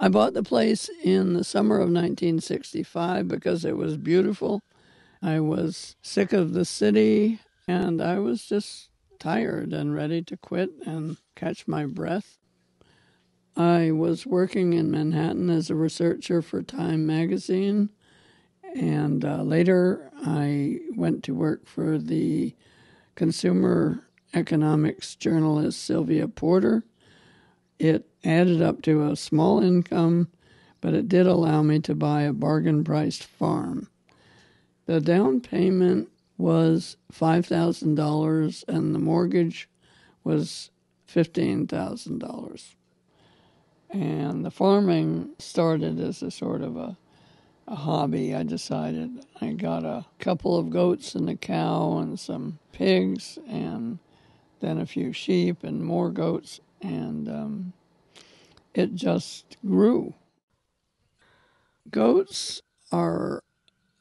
I bought the place in the summer of 1965 because it was beautiful. I was sick of the city, and I was just tired and ready to quit and catch my breath. I was working in Manhattan as a researcher for Time magazine, and later I went to work for the consumer economics journalist Sylvia Porter. It added up to a small income, but it did allow me to buy a bargain-priced farm. The down payment was $5,000, and the mortgage was $15,000. And the farming started as a sort of a hobby. I decided I got a couple of goats and a cow and some pigs and then a few sheep and more goats, and it just grew. Goats are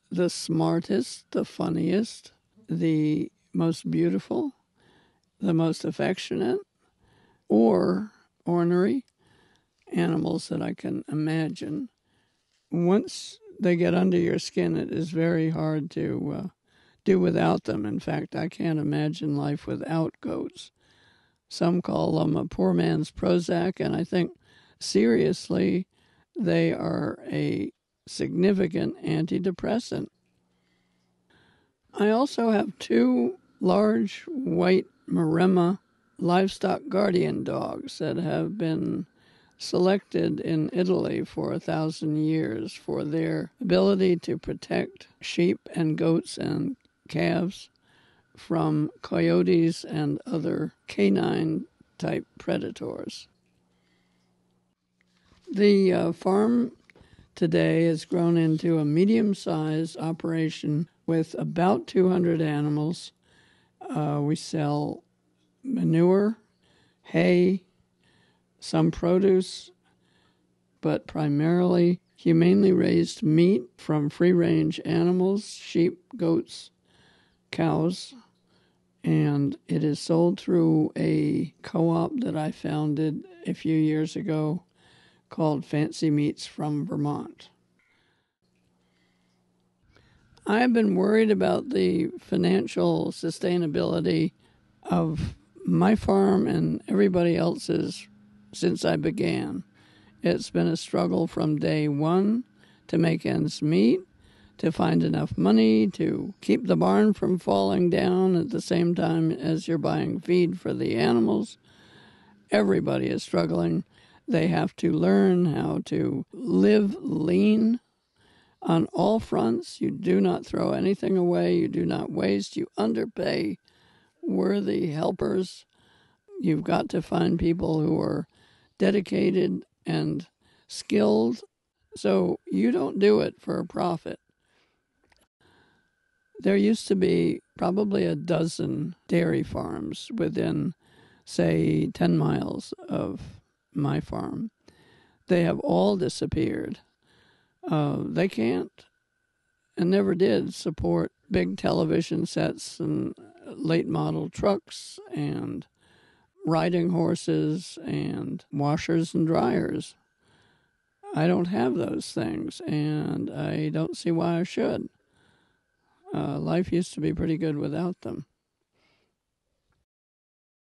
the smartest, the funniest, the most beautiful, the most affectionate, or ornery animals that I can imagine. Once they get under your skin, it is very hard to do without them. In fact, I can't imagine life without goats. Some call them a poor man's Prozac, and I think seriously they are a significant antidepressant. I also have 2 large white Maremma livestock guardian dogs that have been selected in Italy for 1,000 years for their ability to protect sheep and goats and calves from coyotes and other canine-type predators. The farm today has grown into a medium-sized operation with about 200 animals. We sell manure, hay, some produce, but primarily humanely raised meat from free-range animals, sheep, goats, cows, and it is sold through a co-op that I founded a few years ago called Fancy Meats from Vermont. I've been worried about the financial sustainability of my farm and everybody else's since I began. It's been a struggle from day one to make ends meet, to find enough money to keep the barn from falling down at the same time as you're buying feed for the animals. Everybody is struggling. They have to learn how to live lean on all fronts. You do not throw anything away. You do not waste. You underpay worthy helpers. You've got to find people who are dedicated and skilled, so you don't do it for a profit. There used to be probably a dozen dairy farms within, say, 10 miles of my farm. They have all disappeared. They can't and never did support big television sets and late model trucks and riding horses and washers and dryers. I don't have those things, and I don't see why I should. Life used to be pretty good without them.